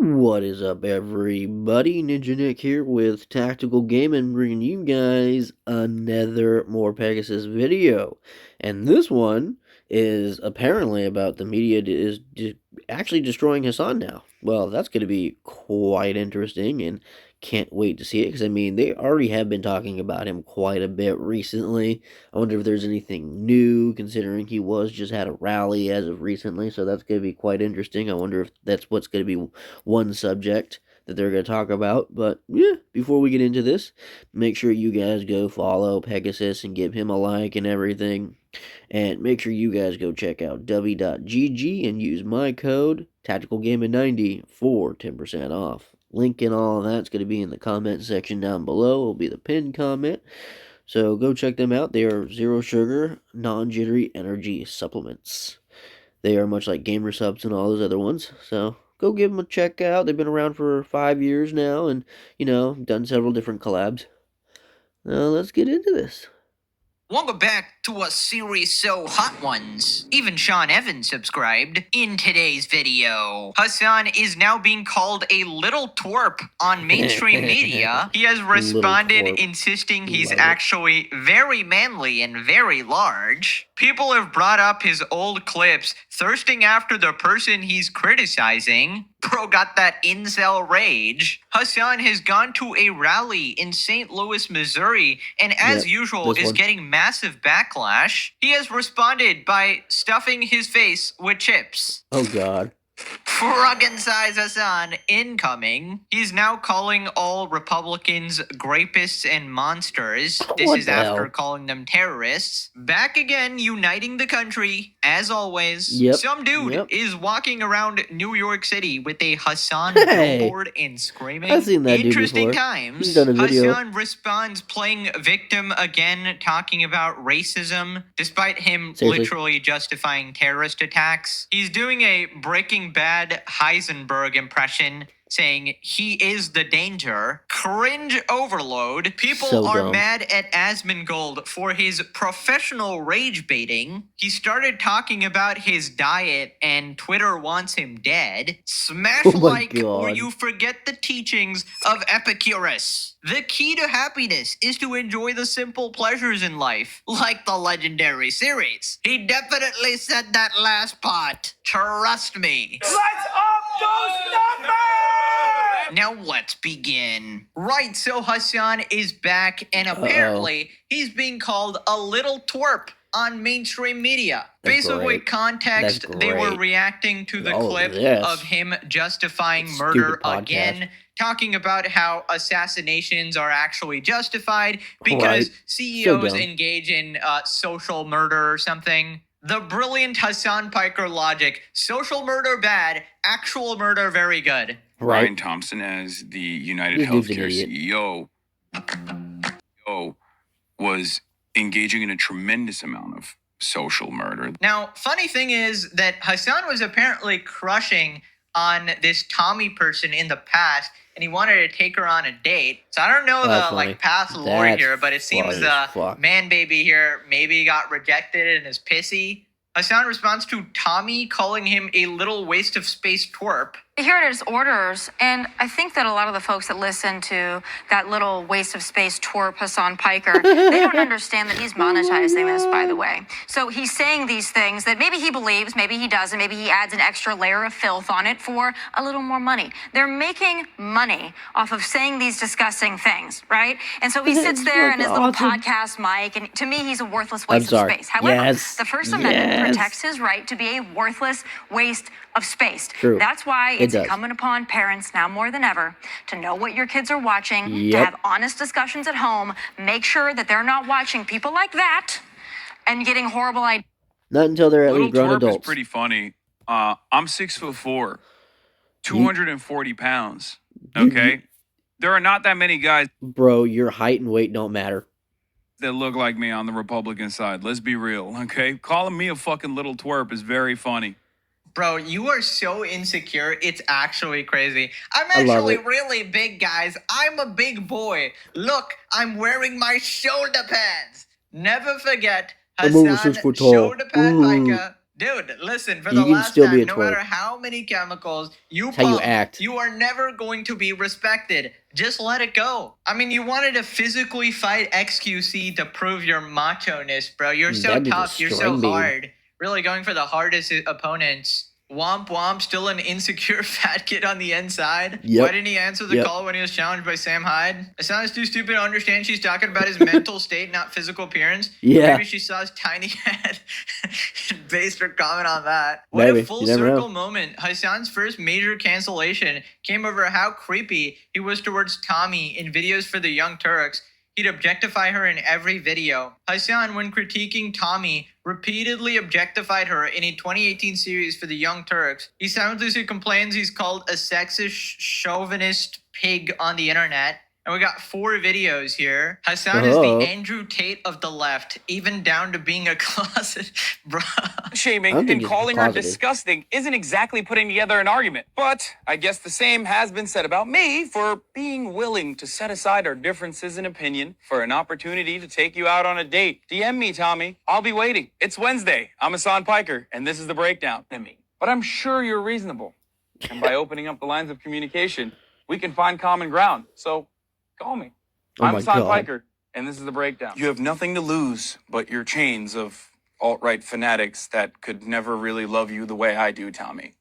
What is up, everybody? Ninja Nick here with Tactical Gaming, bringing you guys another More Pegasus video. And this one is apparently about the media actually destroying Hasan now. Well, that's going to be quite interesting, and can't wait to see it, because, I mean, they already have been talking about him quite a bit recently. I wonder if there's anything new, considering he just had a rally as of recently, so that's going to be quite interesting. I wonder if that's what's going to be one subject that they're going to talk about. But yeah, before we get into this, make sure you guys go follow Pegasus and give him a like and everything. And make sure you guys go check out w.gg and use my code TacticalGaming90 for 10% off. Link and all of that's going to be in the comment section down below. It'll be the pinned comment. So go check them out. They are zero sugar, non-jittery energy supplements. They are much like Gamer Subs and all those other ones. So go give them a check out. They've been around for 5 years now and, done several different collabs. Now let's get into this. Welcome back to a series so hot ones. Even Sean Evans subscribed. In today's video, Hasan is now being called a little twerp on mainstream media. He has responded insisting he's actually very manly and very large. People have brought up his old clips, thirsting after the person he's criticizing. Bro got that incel rage. Hasan has gone to a rally in St. Louis, Missouri, and as usual is getting massive backlash. He has responded by stuffing his face with chips. Oh god. Froggen size Hasan incoming. He's now calling all Republicans grapists and monsters. This is after calling them terrorists. Back again, uniting the country, as always. Some dude is walking around New York City with a Hasan billboard and screaming. I've seen that Interesting dude before. times. He's done a video. Hasan responds playing victim again, talking about racism, despite him literally justifying terrorist attacks. He's doing a Breaking Bad Heisenberg impression, saying he is the danger. Cringe overload. People are mad at Asmongold for his professional rage baiting. He started talking about his diet and Twitter wants him dead. Smash like or you forget the teachings of Epicurus. The key to happiness is to enjoy the simple pleasures in life, like the legendary series. He definitely said that last part. Trust me. Let's up those numbers! Now let's begin. Right, so Hasan is back, and apparently he's being called a little twerp on mainstream media. Basically, context, they were reacting to the clip of him justifying murder again, talking about how assassinations are actually justified because CEOs engage in social murder or something. The brilliant Hasan Piker logic: social murder bad, actual murder very good. Ryan Thompson, as the United Healthcare CEO, was engaging in a tremendous amount of social murder. Now, funny thing is that Hasan was apparently crushing on this Tomi person in the past, and he wanted to take her on a date. So I don't know the past lore here, but it seems the man baby here maybe got rejected and is pissy. Hasan responds to Tomi calling him a little waste of space twerp. Here it is, orders, and I think that a lot of the folks that listen to that little waste of space twerp Hasan Piker, they don't understand that he's monetizing this, by the way. So he's saying these things that maybe he believes, maybe he doesn't, maybe he adds an extra layer of filth on it for a little more money. They're making money off of saying these disgusting things, right? And so he sits there in his little podcast mic, and to me, he's a worthless waste of space. However, the First Amendment protects his right to be a worthless waste of space. That's why it's incumbent upon parents now more than ever to know what your kids are watching, to have honest discussions at home, make sure that they're not watching people like that and getting horrible ideas. Not until they're at least grown adults. Is pretty funny. I'm 6'4", 240 pounds. Okay, there are not that many guys. Bro, your height and weight don't matter. That look like me on the Republican side. Let's be real, okay? Calling me a fucking little twerp is very funny. Bro, you are so insecure, it's actually crazy. I'm actually really big, guys. I'm a big boy. Look, I'm wearing my shoulder pads. Never forget, Hasan shoulder pad Micah Dude, listen, for You the can last still be time, a no twerp. matter how many chemicals you It's how you pump, act. you are never going to be respected. Just let it go. I mean, you wanted to physically fight XQC to prove your macho-ness, bro. You're so That dude's a tough. You're so string bean. hard. Really going for the hardest opponents. Womp Womp, still an insecure fat kid on the inside. Yep. Why didn't he answer the call when he was challenged by Sam Hyde? Hasan's too stupid to understand she's talking about his mental state, not physical appearance. Yeah. Maybe she saw his tiny head and based her comment on that. Maybe. What a You full never circle know. moment. Hasan's first major cancellation came over how creepy he was towards Tomi in videos for the Young Turks. He'd objectify her in every video. Hasan, when critiquing Tomi, repeatedly objectified her in a 2018 series for the Young Turks. He simultaneously complains he's called a sexist, chauvinist pig on the internet. And we got 4 videos here. Hasan is the Andrew Tate of the left, even down to being a closet bro. Shaming and calling her disgusting isn't exactly putting together an argument. But I guess the same has been said about me for being willing to set aside our differences in opinion for an opportunity to take you out on a date. DM me, Tommy. I'll be waiting. It's Wednesday. I'm Hasan Piker, and this is the breakdown. But I'm sure you're reasonable. And by opening up the lines of communication, we can find common ground. So call me. I'm Hasan Piker, and this is the breakdown. You have nothing to lose but your chains of alt-right fanatics that could never really love you the way I do, Tommy.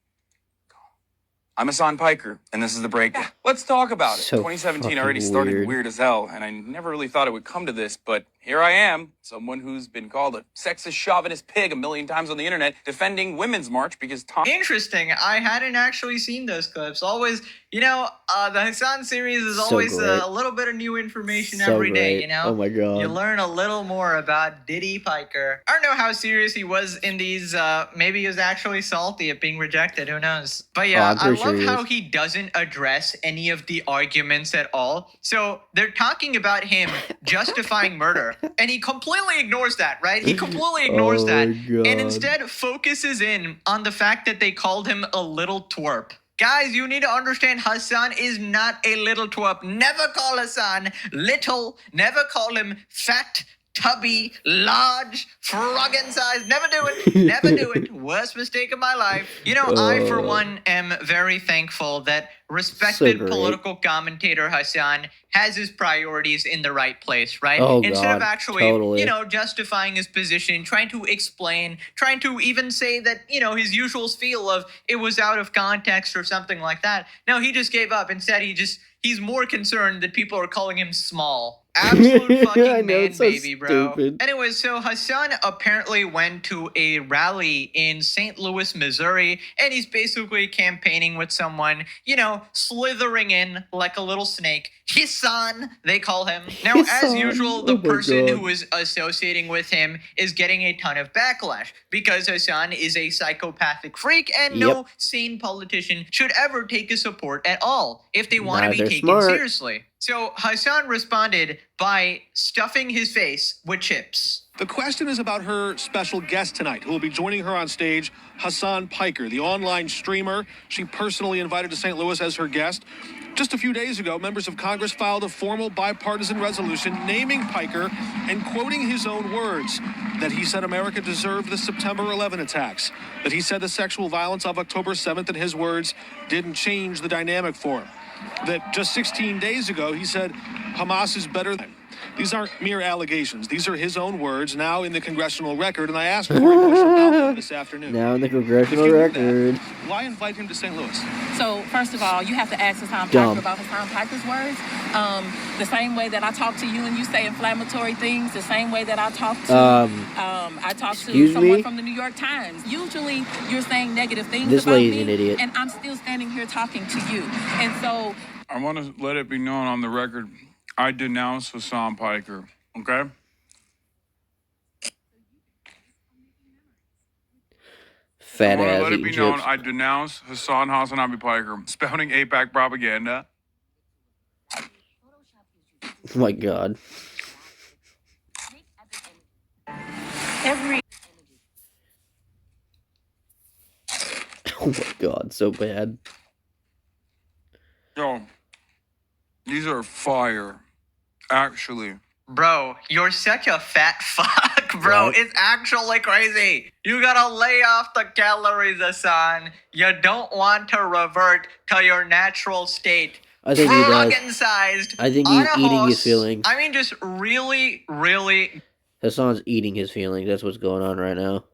I'm Hasan Piker, and this is the breakdown. Let's talk about it. 2017 already started weird as hell, and I never really thought it would come to this, but here I am, someone who's been called a sexist, chauvinist pig a million times on the internet, defending Women's March because Interesting. I hadn't actually seen those clips. Always, you know, the Hasan series is always a little bit of new information every day, you know? Oh my god. You learn a little more about Diddy Piker. I don't know how serious he was in these. Maybe he was actually salty at being rejected. Who knows? But yeah, I love how he doesn't address any of the arguments at all. So they're talking about him justifying murder, and he completely ignores that, right? He completely ignores that, and instead focuses in on the fact that they called him a little twerp. Guys, you need to understand Hasan is not a little twerp. Never call Hasan little. Never call him fat, tubby, large, froggen size. Never do it. Never do it. Worst mistake of my life. You know, I, for one, am very thankful that respected political commentator Hasan has his priorities in the right place, right? Instead of actually, you know, justifying his position, trying to explain, trying to even say that, you know, his usual spiel of it was out of context or something like that. No, he just gave up. Instead, he's more concerned that people are calling him small. Absolute fucking man baby, bro. Anyways, so Hasan apparently went to a rally in St. Louis, Missouri, and he's basically campaigning with someone, you know, slithering in like a little snake. Hasan, they call him. Now, as usual, the person who is associating with him is getting a ton of backlash because Hasan is a psychopathic freak, and no sane politician should ever take his support at all if they want to be taken seriously. So Hasan responded by stuffing his face with chips. The question is about her special guest tonight, who will be joining her on stage, Hasan Piker, the online streamer she personally invited to St. Louis as her guest. Just a few days ago, members of Congress filed a formal bipartisan resolution naming Piker and quoting his own words, that he said America deserved the September 11 attacks, that he said the sexual violence of October 7th, in his words, didn't change the dynamic for him. That just 16 days ago, he said Hamas is better than. These aren't mere allegations. These are his own words now in the congressional record, and I asked Cory Bush about them this afternoon. Now in the congressional record. Why invite him to St. Louis? So, first of all, you have to ask Hasan Piker about Hasan Piker's words. The same way that I talk to you and you say inflammatory things, the same way that I talk to someone from the New York Times. Usually, you're saying negative things about me, an idiot. And I'm still standing here talking to you. And so, I want to let it be known on the record, I denounce Hasan Piker, okay? Fat I want ass to let it be known, chips. I denounce Hasan Hasanabi Piker, spouting AIPAC propaganda. Oh my god. Oh my god, so bad. Yo, these are fire. Actually, Bro, you're such a fat fuck, bro. Right. It's actually crazy. You gotta lay off the calories, Hasan. You don't want to revert to your natural state. I think he does. Sized I think he's eating his feelings. I mean, just really, really... Hasan's eating his feelings. That's what's going on right now.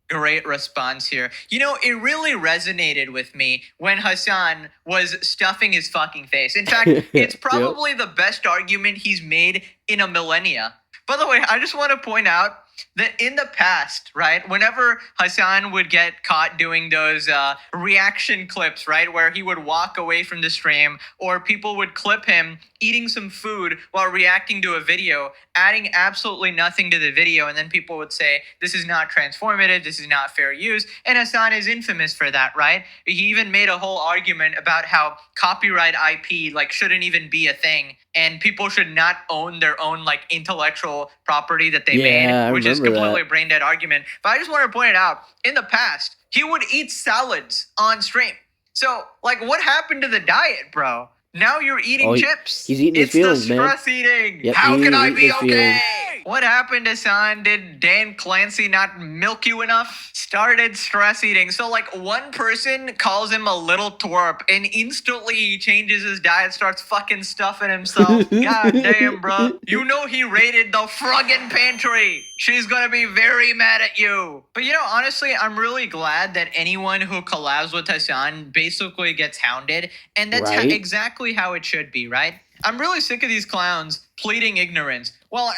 Great response here. You know, it really resonated with me when Hasan was stuffing his fucking face. In fact, it's probably the best argument he's made in a millennia. By the way, I just want to point out that in the past, right, whenever Hasan would get caught doing those reaction clips, right, where he would walk away from the stream, or people would clip him eating some food while reacting to a video, adding absolutely nothing to the video, and then people would say, this is not transformative, this is not fair use, and Hasan is infamous for that, right? He even made a whole argument about how copyright IP, like, shouldn't even be a thing, and people should not own their own, like, intellectual property that they made, which is completely a brain dead argument. But I just want to point it out, in the past, he would eat salads on stream. So, like, what happened to the diet, bro? Now you're eating chips. He's eating his feelings, man. It's the stress eating. Yep, How can I be okay? Feelings. What happened, Hasan? Did Dan Clancy not milk you enough? Started stress eating. So, like, one person calls him a little twerp, and instantly he changes his diet, starts fucking stuffing himself. God damn, bro. You know he raided the friggin' pantry. She's gonna be very mad at you. But, you know, honestly, I'm really glad that anyone who collabs with Hasan basically gets hounded, and that's exactly how it should be, right? I'm really sick of these clowns pleading ignorance. Well,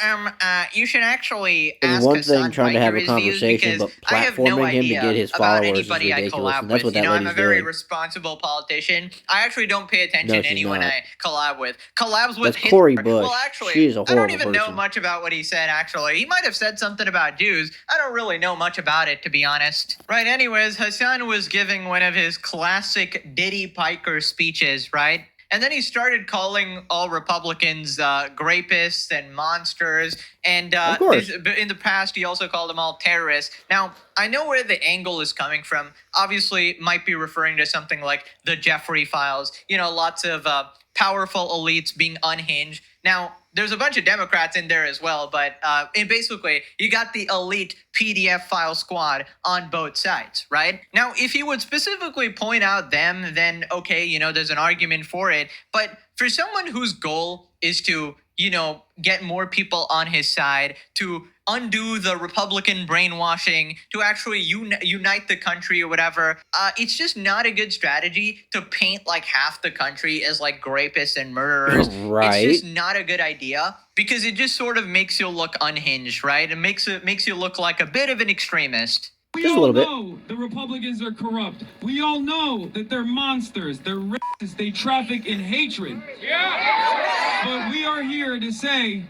you should actually ask one thing Hasan trying to have a his conversation, but platforming him to get his followers is ridiculous, and that's what that lady's doing. I'm a very responsible politician. I actually don't pay attention to anyone I collab with. Collabs with That's Cori Bush. Well, actually, she's a horrible I don't even know person. much about what he said, actually. He might have said something about Jews. I don't really know much about it, to be honest. Right, anyways, Hasan was giving one of his classic Diddy Piker speeches, right? And then he started calling all Republicans grapists and monsters. And in the past, he also called them all terrorists. Now, I know where the angle is coming from. Obviously, might be referring to something like the Jeffrey files. You know, lots of powerful elites being unhinged. Now, there's a bunch of Democrats in there as well, but and basically, you got the elite PDF file squad on both sides, right? Now, if you would specifically point out them, then okay, you know, there's an argument for it. But for someone whose goal is to, you know, get more people on his side, to undo the Republican brainwashing, to actually unite the country or whatever, it's just not a good strategy to paint like half the country as like rapists and murderers. Right. It's just not a good idea because it just sort of makes you look unhinged, right? It makes you look like a bit of an extremist. We all know the Republicans are corrupt. We all know that they're monsters. They're racist. They traffic in hatred. Yeah. But we are here to say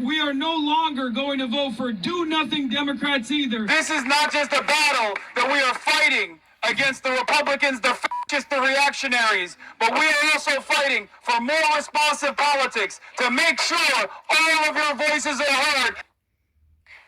we are no longer going to vote for do-nothing Democrats either. This is not just a battle that we are fighting against the Republicans, the fascists, the reactionaries, but we are also fighting for more responsive politics to make sure all of your voices are heard.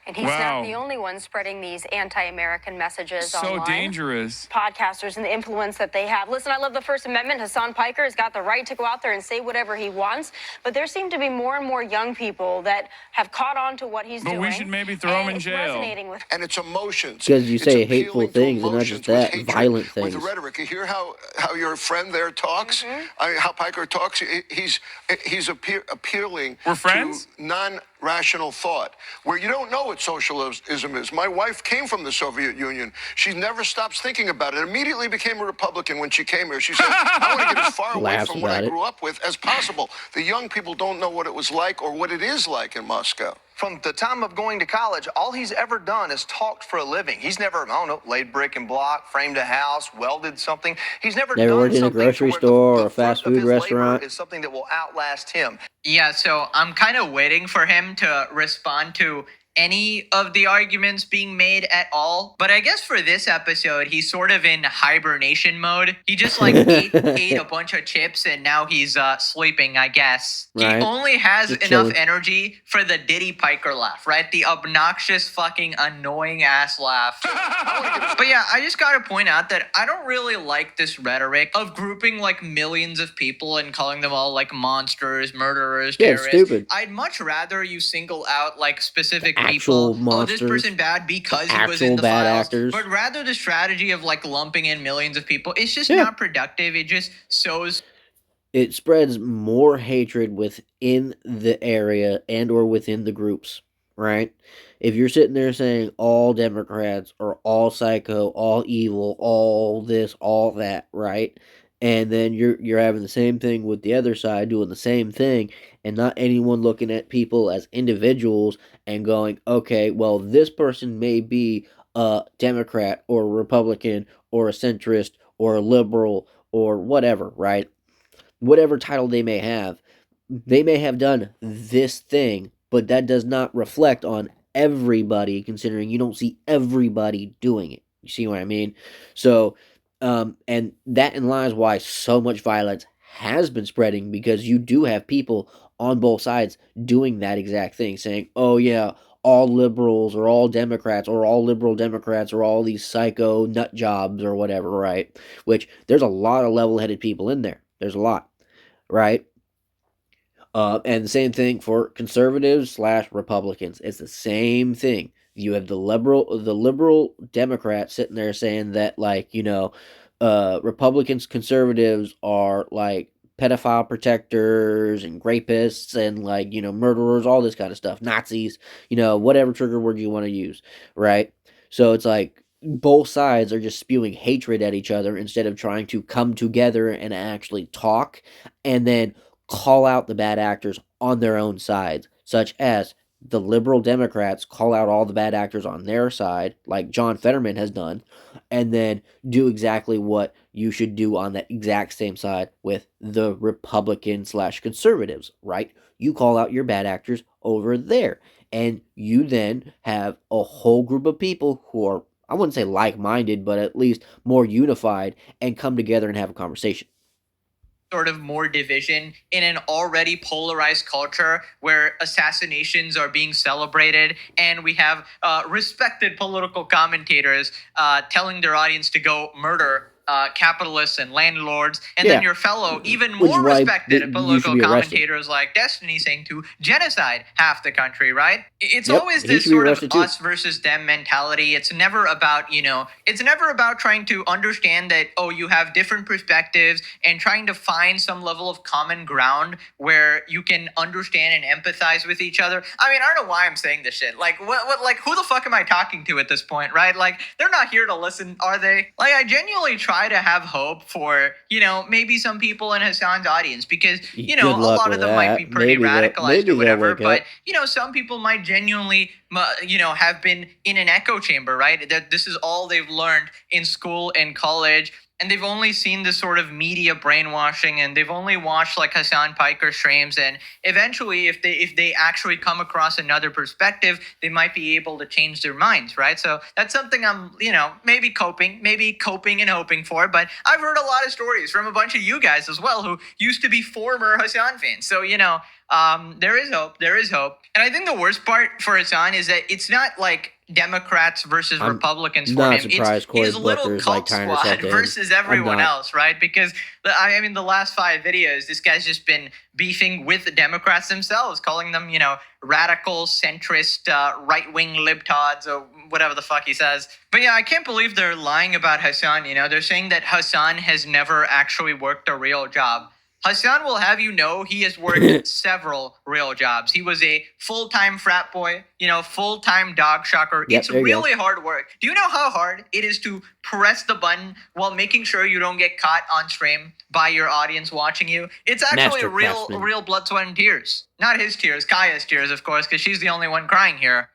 And he's not the only one spreading these anti-American messages online. So dangerous. Podcasters and the influence that they have. Listen, I love the First Amendment. Hasan Piker has got the right to go out there and say whatever he wants. But there seem to be more and more young people that have caught on to what he's doing. But we should maybe throw him in jail. And it's emotions. Because you say hateful things and not just that, violent things. With rhetoric. You hear how your friend there talks? I mean, how Piker talks? He's appealing to non-rational thought, where you don't know what socialism is. My wife came from the Soviet Union. She never stops thinking about it. Immediately became a Republican when she came here. She said, I want to get as far away from what I grew up with as possible. The young people don't know what it was like or what it is like in Moscow. From the time of going to college, all he's ever done is talked for a living. He's never, I don't know, laid brick and block, framed a house, welded something. He's never done worked in a grocery store or a fast food restaurant. Is something that will outlast him. Yeah, so I'm kind of waiting for him to respond to any of the arguments being made at all. But I guess for this episode, he's sort of in hibernation mode. He just like ate a bunch of chips and now he's sleeping, I guess. Right. He only has just enough energy for the Diddy Piker laugh, right? The obnoxious, fucking annoying ass laugh. But yeah, I just gotta point out that I don't really like this rhetoric of grouping like millions of people and calling them all like monsters, murderers, terrorists. Stupid. I'd much rather you single out like specific people. Monsters, this person bad because he was in the files. Actors. But rather the strategy of like lumping in millions of people, it's just not productive. It just sows. It spreads more hatred within the area and or within the groups, right? If you're sitting there saying all Democrats are all psycho, all evil, all this, all that, right? And then you're having the same thing with the other side doing the same thing, and not anyone looking at people as individuals and going, okay, well, this person may be a Democrat or a Republican or a centrist or a liberal or whatever, right? Whatever title they may have done this thing, but that does not reflect on everybody, considering you don't see everybody doing it. You see what I mean? So, and that in lies why so much violence has been spreading, because you do have people on both sides doing that exact thing, saying, oh yeah, all liberals or all Democrats or all liberal Democrats or all these psycho nut jobs or whatever, right? Which there's a lot of level-headed people in there. There's a lot, right? And the same thing for conservatives / Republicans. It's the same thing. You have the liberal Democrats sitting there saying that, like, you know, Republicans, conservatives are like pedophile protectors and rapists and, like, you know, murderers, all this kind of stuff, Nazis, you know, whatever trigger word you want to use, right? So it's like both sides are just spewing hatred at each other instead of trying to come together and actually talk and then call out the bad actors on their own sides, such as the liberal Democrats call out all the bad actors on their side, like John Fetterman has done, and then do exactly what you should do on that exact same side with the Republican / conservatives, right? You call out your bad actors over there, and you then have a whole group of people who are, I wouldn't say like-minded, but at least more unified, and come together and have a conversation. Sort of more division in an already polarized culture where assassinations are being celebrated, and we have respected political commentators telling their audience to go murder capitalists and landlords, and then your fellow, even more respected political commentators like Destiny saying to genocide half the country, right? It's always this sort of us versus them mentality. It's never about, you know, it's never about trying to understand that, oh, you have different perspectives and trying to find some level of common ground where you can understand and empathize with each other. I mean, I don't know why I'm saying this shit. Like, what, like, who the fuck am I talking to at this point, right? Like, they're not here to listen, are they? Like, I genuinely try to have hope for, you know, maybe some people in Hasan's audience, because, you know, a lot of them might be pretty radicalized or whatever, but, you know, some people might genuinely, you know, have been in an echo chamber, right? That this is all they've learned in school and college, and they've only seen this sort of media brainwashing, and they've only watched like Hasan Piker streams, and eventually if they actually come across another perspective, they might be able to change their minds, right? So that's something I'm, you know, maybe coping and hoping for. But I've heard a lot of stories from a bunch of you guys as well who used to be former Hasan fans. So, you know, there is hope. And I think the worst part for Hasan is that it's not like Democrats versus Republicans for him. It's his little cult squad versus everyone else, right? Because, I mean, the last 5 videos, this guy's just been beefing with the Democrats themselves, calling them, you know, radical, centrist, right-wing libtards, or whatever the fuck he says. But yeah, I can't believe they're lying about Hasan, you know? They're saying that Hasan has never actually worked a real job. Hasan will have you know he has worked several real jobs. He was a full-time frat boy, you know, full-time dog shocker. It's really hard work. Do you know how hard it is to press the button while making sure you don't get caught on stream by your audience watching you? It's actually real blood, sweat, and tears. Not his tears, Kaya's tears, of course, because she's the only one crying here.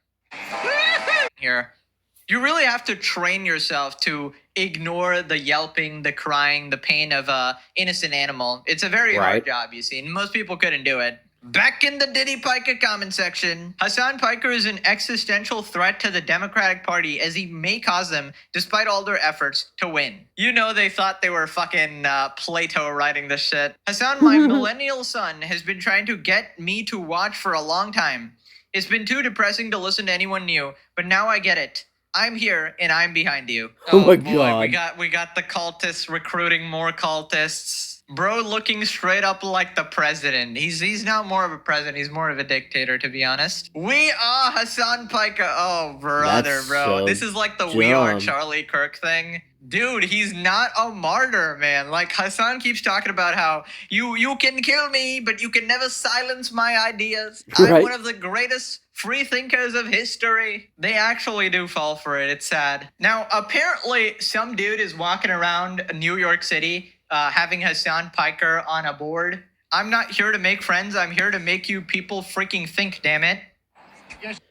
You really have to train yourself to ignore the yelping, the crying, the pain of a innocent animal. It's a very hard job, you see, and most people couldn't do it. Back in the Diddy Piker comment section, Hasan Piker is an existential threat to the Democratic Party as he may cause them, despite all their efforts, to win. You know they thought they were fucking Plato writing this shit. Hasan, my millennial son, has been trying to get me to watch for a long time. It's been too depressing to listen to anyone new, but now I get it. I'm here and I'm behind you. Oh my boy, God. we got the cultists recruiting more cultists. Bro looking straight up like the president. He's not more of a president, he's more of a dictator, to be honest. We are Hasan Piker. Oh, brother, That's bro. so This is like the We Are dumb. Charlie Kirk thing. Dude, he's not a martyr, man. Like, Hasan keeps talking about how you can kill me, but you can never silence my ideas. Right. I'm one of the greatest free thinkers of history. They actually do fall for it. It's sad. Now, apparently, some dude is walking around New York City having Hasan Piker on a board. I'm not here to make friends. I'm here to make you people freaking think, damn it.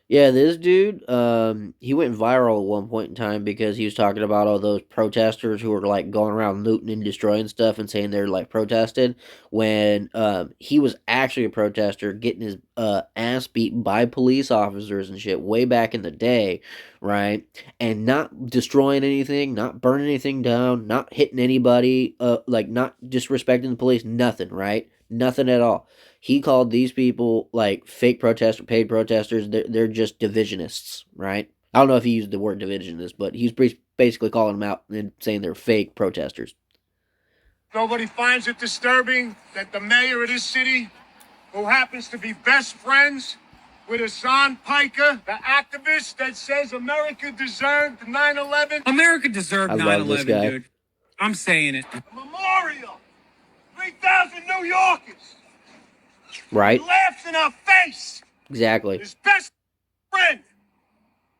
Yeah, this dude, he went viral at one point in time because he was talking about all those protesters who were like going around looting and destroying stuff and saying they're like protested when he was actually a protester getting his ass beat by police officers and shit way back in the day, right? And not destroying anything, not burning anything down, not hitting anybody, like not disrespecting the police, nothing, right? Nothing at all. He called these people like fake protesters, paid protesters. They're just divisionists, right? I don't know if he used the word divisionist, but he's basically calling them out and saying they're fake protesters. Nobody finds it disturbing that the mayor of this city, who happens to be best friends with Hasan Piker, the activist that says America deserved 9/11. America deserved 9/11, dude. I'm saying it. A memorial. 3,000 New Yorkers. Right. He laughs in our face. Exactly. His best friend.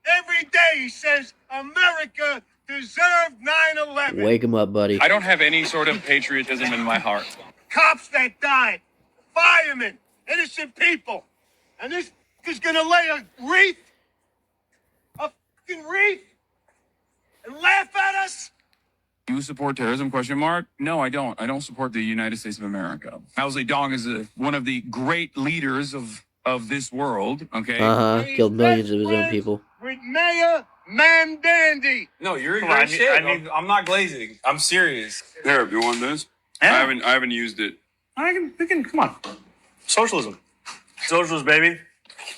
Every day he says America deserved 9/11. Wake him up, buddy. I don't have any sort of patriotism in my heart. Cops that died, firemen, innocent people. And this is gonna lay a fucking wreath, and laugh at us? You support terrorism? Question mark. No, I don't. I don't support the United States of America. Mao Zedong is one of the great leaders of this world. Okay. Killed millions of his own people. With Mayor Mandandy. No, you're shit. I'm not glazing. I'm serious. Here, you want this? Yeah. I haven't used it. We can, come on. Socialism. Socialism, baby.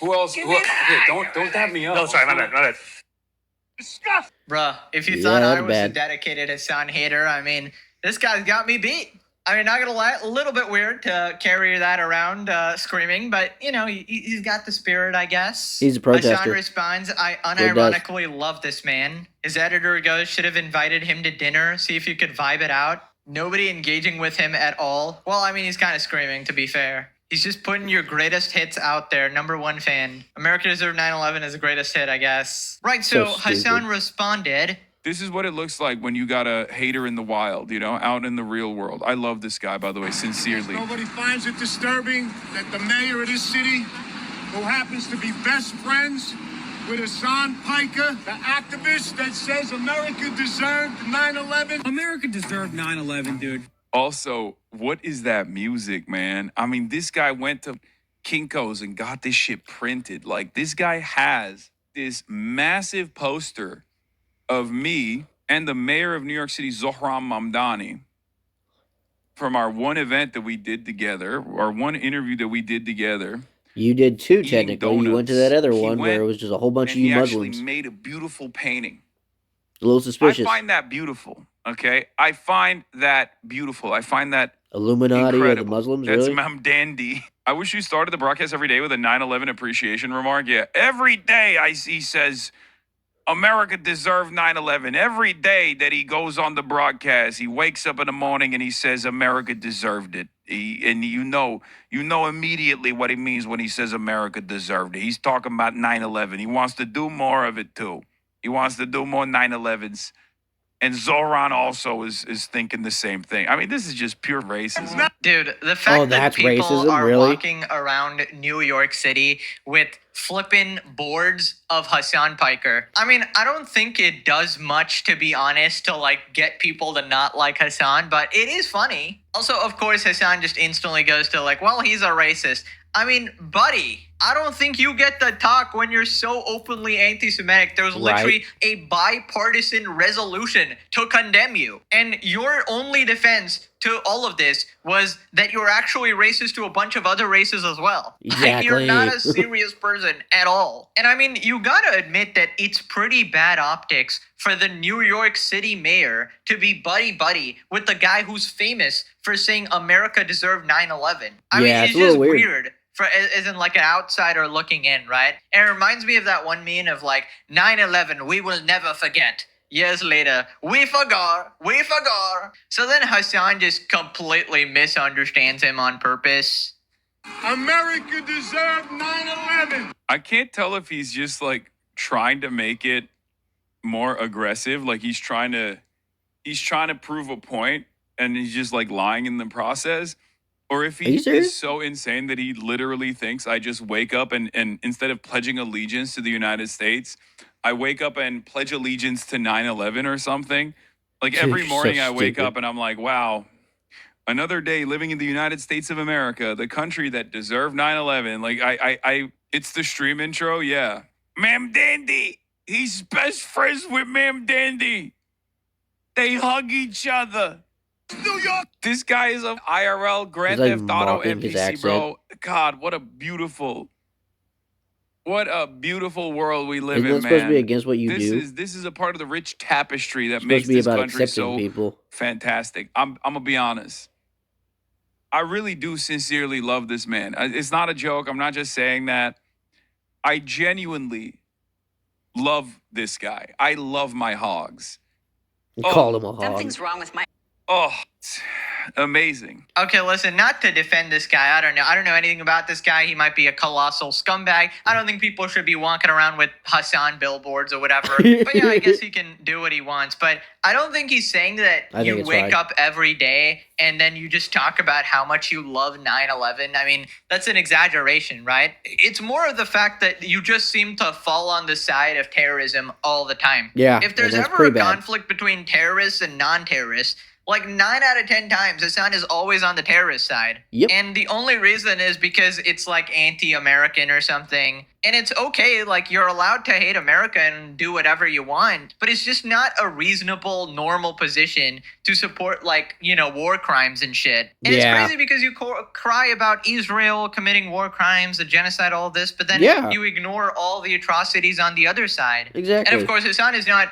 Who else? Okay, don't dab me up. No, sorry, my bad. Disgusting. Bruh, if you thought I was bad. a dedicated Hasan hater, I mean, this guy's got me beat. I mean, not gonna lie, a little bit weird to carry that around screaming, but, you know, he's got the spirit, I guess. He's a protester. Hasan responds, I unironically love this man. His editor goes, should have invited him to dinner, see if you could vibe it out. Nobody engaging with him at all. Well, I mean, he's kind of screaming, to be fair. He's just putting your greatest hits out there. Number one fan. America Deserved 9/11 is the greatest hit, I guess. Right, so Hasan responded. This is what it looks like when you got a hater in the wild, you know, out in the real world. I love this guy, by the way, sincerely. Nobody finds it disturbing that the mayor of this city, who happens to be best friends with Hasan Piker, the activist that says America deserved 9/11. America deserved 9/11, dude. Also, what is that music, man? I mean, this guy went to Kinko's and got this shit printed. Like, this guy has this massive poster of me and the mayor of New York City, Zohran Mamdani, from our one event that we did together, our one interview that we did together. You did too, technically. You went to that other one where it was just a whole bunch of you Muslims. He actually made a beautiful painting. A little suspicious. I find that beautiful. Okay, I find that beautiful. I find that Illuminati incredible. or the Muslims, That's really? Mamdandi. I wish you started the broadcast every day with a 9/11 appreciation remark. Yeah, every day he says, America deserved 9/11. Every day that he goes on the broadcast, he wakes up in the morning and he says, America deserved it. And you know immediately what he means when he says America deserved it. He's talking about 9/11. He wants to do more of it too. He wants to do more 9/11s. And Zohran also is thinking the same thing. I mean, this is just pure racism. Dude, the fact that people are walking around New York City with flipping boards of Hasan Piker. I mean, I don't think it does much, to be honest, to like get people to not like Hasan, but it is funny. Also, of course, Hasan just instantly goes to like, well, he's a racist. I mean, buddy, I don't think you get the talk when you're so openly anti-Semitic. There was literally a bipartisan resolution to condemn you. And your only defense to all of this was that you're actually racist to a bunch of other races as well. Exactly. You're not a serious person at all. And I mean, you gotta admit that it's pretty bad optics for the New York City mayor to be buddy-buddy with the guy who's famous for saying America deserved 9/11. I mean, it's just weird. For as in like an outsider looking in, right? And it reminds me of that one meme of like 9/11, we will never forget. Years later, we forgot. So then Hasan just completely misunderstands him on purpose. America deserved 9/11. I can't tell if he's just like trying to make it more aggressive, like he's trying to prove a point and he's just like lying in the process. Or if he is so insane that he literally thinks I just wake up and instead of pledging allegiance to the United States, I wake up and pledge allegiance to 9/11 or something. Like every morning I wake up and I'm like, wow, another day living in the United States of America, the country that deserved 9/11. Like it's the stream intro. Yeah. Ma'am Dandy. He's best friends with Ma'am Dandy. They hug each other. New York. This guy is a IRL Grand Theft Auto NPC, bro. God, what a beautiful world we live in, man. Isn't that supposed to be against what you do? This is a part of the rich tapestry that makes this country so fantastic. I'm gonna be honest. I really do sincerely love this man. It's not a joke. I'm not just saying that. I genuinely love this guy. I love my hogs. Call him a hog. Something's wrong with my... Oh, amazing. Okay, listen, not to defend this guy. I don't know anything about this guy. He might be a colossal scumbag. I don't think people should be walking around with Hasan billboards or whatever. But yeah, I guess he can do what he wants. But I don't think he's saying that you wake up every day and then you just talk about how much you love 9/11. I mean, that's an exaggeration, right? It's more of the fact that you just seem to fall on the side of terrorism all the time. Yeah, if there's ever a conflict between terrorists and non-terrorists, like 9 out of 10 times, Hasan is always on the terrorist side. Yep. And the only reason is because it's like anti-American or something. And it's okay, like you're allowed to hate America and do whatever you want, but it's just not a reasonable, normal position to support like, war crimes and shit. And it's crazy because you cry about Israel committing war crimes, the genocide, all this, but then you ignore all the atrocities on the other side. Exactly. And of course, Hasan is not,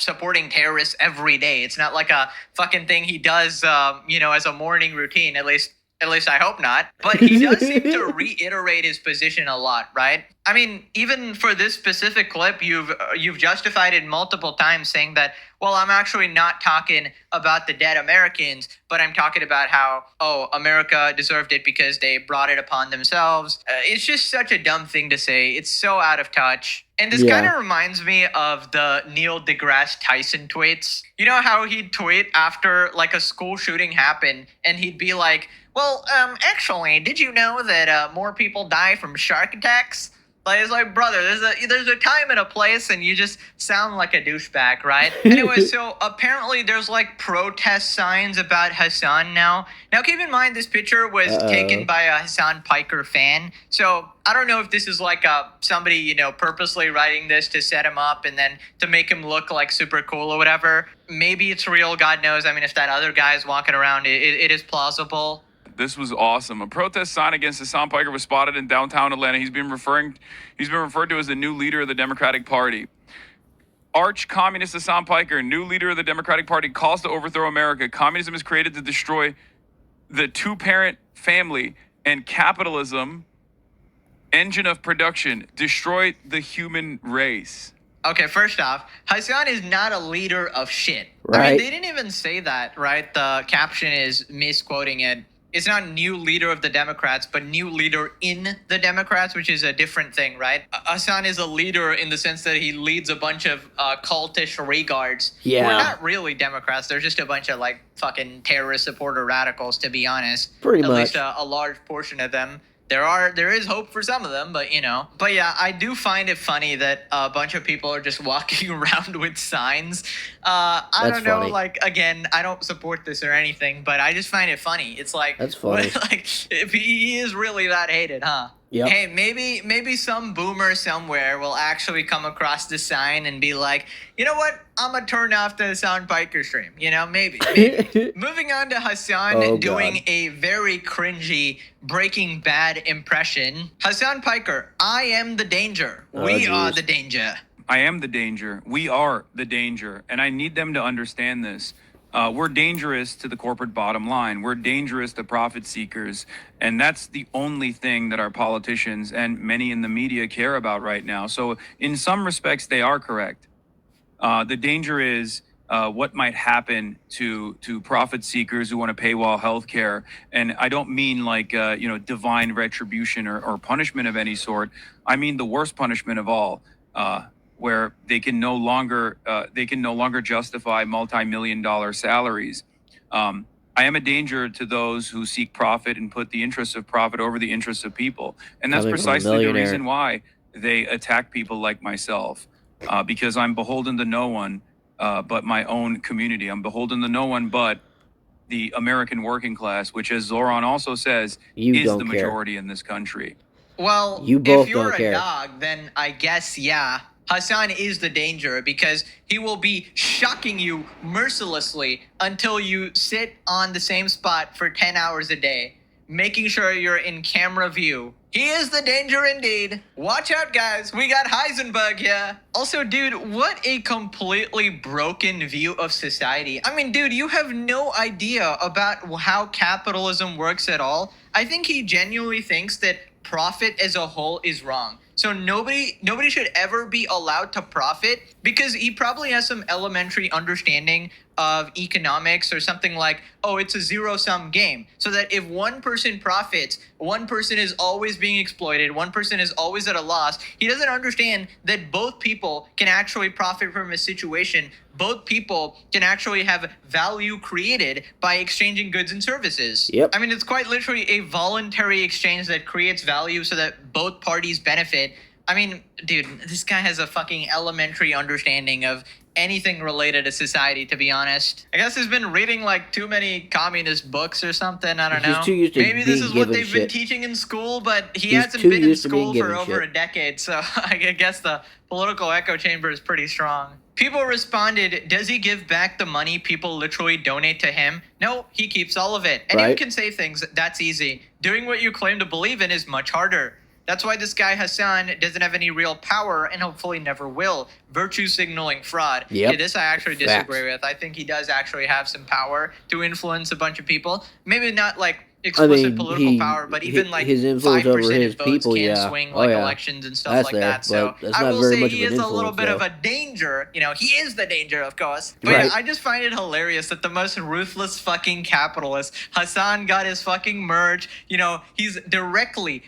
supporting terrorists every day. It's not like a fucking thing he does, as a morning routine, at least I hope not. But he does seem to reiterate his position a lot, right? I mean, even for this specific clip, you've justified it multiple times saying that, well, I'm actually not talking about the dead Americans, but I'm talking about how, America deserved it because they brought it upon themselves. It's just such a dumb thing to say. It's so out of touch. And this kind of reminds me of the Neil deGrasse Tyson tweets. You know how he'd tweet after like a school shooting happened and he'd be like, well, actually, did you know that more people die from shark attacks? Like, it's like, brother, there's a time and a place, and you just sound like a douchebag, right? Anyway, so apparently there's like protest signs about Hasan now. Now, keep in mind this picture was taken by a Hasan Piker fan, so I don't know if this is like somebody purposely writing this to set him up and then to make him look like super cool or whatever. Maybe it's real. God knows. I mean, if that other guy is walking around, it is plausible. This was awesome. A protest sign against Hasan Piker was spotted in downtown Atlanta. He's been referred to as the new leader of the Democratic Party. Arch-communist Hasan Piker, new leader of the Democratic Party, calls to overthrow America. Communism is created to destroy the two-parent family, and capitalism, engine of production, destroy the human race. Okay, first off, Hasan is not a leader of shit. Right. I mean, they didn't even say that, right? The caption is misquoting it. It's not new leader of the Democrats, but new leader in the Democrats, which is a different thing, right? Hasan is a leader in the sense that he leads a bunch of cultish regards. Yeah. Who are not really Democrats. They're just a bunch of like fucking terrorist supporter radicals, to be honest. Pretty much. At least a large portion of them. there is hope for some of them, but But yeah, I do find it funny that a bunch of people are just walking around with signs. I don't know, like, again, I don't support this or anything, but I just find it funny. It's like, that's funny. Like, if he is really that hated, huh? Yep. Hey, maybe some boomer somewhere will actually come across the sign and be like, you know what? I'm gonna turn off the Hasan Piker stream. Maybe. Moving on to Hasan doing a very cringy Breaking Bad impression. Hasan Piker, I am the danger. We are the danger. I am the danger. We are the danger. And I need them to understand this. We're dangerous to the corporate bottom line. We're dangerous to profit seekers. And that's the only thing that our politicians and many in the media care about right now. So in some respects, they are correct. The danger is what might happen to profit seekers who want to paywall healthcare. And I don't mean like, divine retribution or punishment of any sort. I mean the worst punishment of all. Where they can no longer justify multi-million-dollar salaries. I am a danger to those who seek profit and put the interests of profit over the interests of people, and that's precisely the reason why they attack people like myself, because I'm beholden to no one but my own community. I'm beholden to no one but the American working class, which, as Zoran also says, is the majority in this country. Well, if you're a dog, then I guess, yeah, Hasan is the danger, because he will be shocking you mercilessly until you sit on the same spot for 10 hours a day, making sure you're in camera view. He is the danger indeed. Watch out, guys. We got Heisenberg here. Also, dude, what a completely broken view of society. I mean, dude, you have no idea about how capitalism works at all. I think he genuinely thinks that profit as a whole is wrong. So nobody should ever be allowed to profit, because he probably has some elementary understanding of economics or something like, oh, it's a zero-sum game. So that if one person profits, one person is always being exploited, one person is always at a loss. He doesn't understand that both people can actually profit from a situation. Both people can actually have value created by exchanging goods and services. Yep. I mean, it's quite literally a voluntary exchange that creates value so that both parties benefit. I mean, dude, this guy has a fucking elementary understanding of anything related to society, to be honest. I guess he's been reading like too many communist books or something. I don't know. Too used to Maybe this is what they've been teaching in school, but he hasn't been in school for over a decade, so I guess the political echo chamber is pretty strong. People responded, does he give back the money people literally donate to him? No, he keeps all of it. And you can say things, that's easy. Doing what you claim to believe in is much harder. That's why this guy Hasan doesn't have any real power and hopefully never will. Virtue signaling fraud. Yep. Yeah, this I actually disagree with. I think he does actually have some power to influence a bunch of people. Maybe not like explicit political power, but even like his influence 5% over his of votes people, can swing like elections and stuff like that. So I will say he is a little bit of a danger. He is the danger, of course. But yeah, I just find it hilarious that the most ruthless fucking capitalist, Hasan, got his fucking merge. He's directly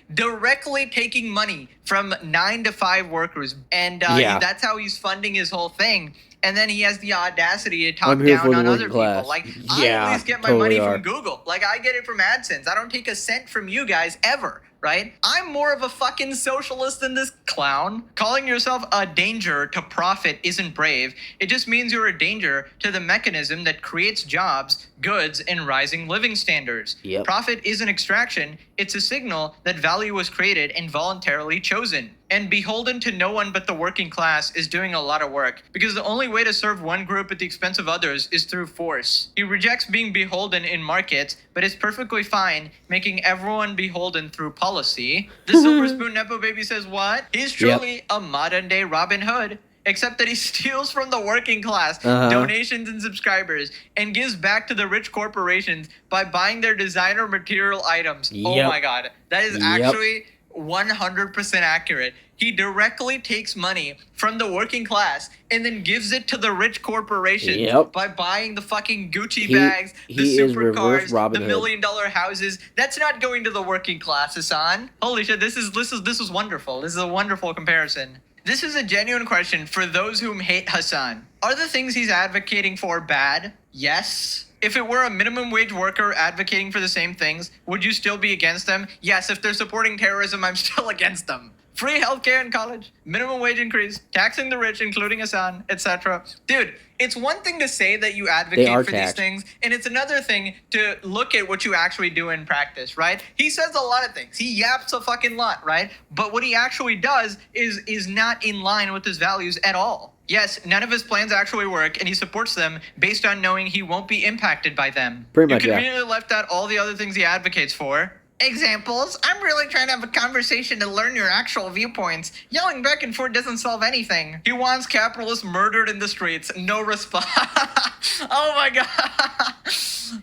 taking money from 9 to 5 workers, and that's how he's funding his whole thing. And then he has the audacity to talk down on other people. Like, I at least get my money from Google. Like, I get it from AdSense. I don't take a cent from you guys ever, right? I'm more of a fucking socialist than this clown. Calling yourself a danger to profit isn't brave. It just means you're a danger to the mechanism that creates jobs, goods, and rising living standards. Yep. Profit isn't extraction. It's a signal that value was created and voluntarily chosen. And beholden to no one but the working class is doing a lot of work, because the only way to serve one group at the expense of others is through force. He rejects being beholden in markets, but is perfectly fine making everyone beholden through policy. The Silver Spoon Nepo Baby says what? He's truly a modern day Robin Hood. Except that he steals from the working class, donations and subscribers, and gives back to the rich corporations by buying their designer material items. Yep. Oh my God. That is actually 100% accurate. He directly takes money from the working class and then gives it to the rich corporations by buying the fucking Gucci bags, the supercars, the $1 million houses. That's not going to the working class, Hasan. Holy shit, this is wonderful. This is a wonderful comparison. This is a genuine question for those whom hate Hasan. Are the things he's advocating for bad? Yes. If it were a minimum wage worker advocating for the same things, would you still be against them? Yes, if they're supporting terrorism, I'm still against them. Free healthcare in college, minimum wage increase, taxing the rich, including Hasan, etc. Dude, it's one thing to say that you advocate for these things, and it's another thing to look at what you actually do in practice, right? He says a lot of things. He yaps a fucking lot, right? But what he actually does is not in line with his values at all. Yes, none of his plans actually work, and he supports them based on knowing he won't be impacted by them. Pretty much, you conveniently left out all the other things he advocates for. Examples. I'm really trying to have a conversation to learn your actual viewpoints. Yelling back and forth doesn't solve anything. He wants capitalists murdered in the streets. No response. Oh my god.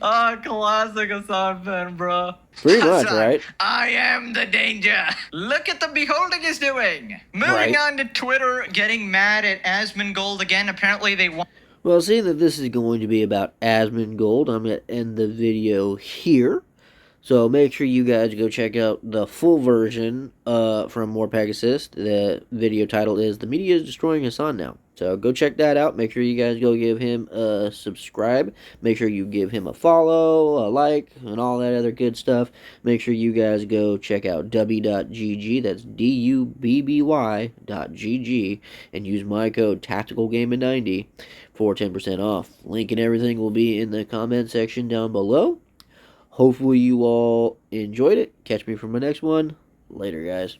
Oh, classic Hasan fan, bro. Pretty much, right? I am the danger. Look at the beholding he's doing. Moving on to Twitter, getting mad at Asmongold again. Apparently they want... Well, seeing that this is going to be about Asmongold, I'm going to end the video here. So make sure you guys go check out the full version from More Pegasus. The video title is "The Media is Destroying Hasan Now." So go check that out. Make sure you guys go give him a subscribe. Make sure you give him a follow, a like, and all that other good stuff. Make sure you guys go check out dubby.gg. That's dubby.gg. And use my code TacticalGaming90 for 10% off. Link and everything will be in the comment section down below. Hopefully you all enjoyed it. Catch me for my next one. Later, guys.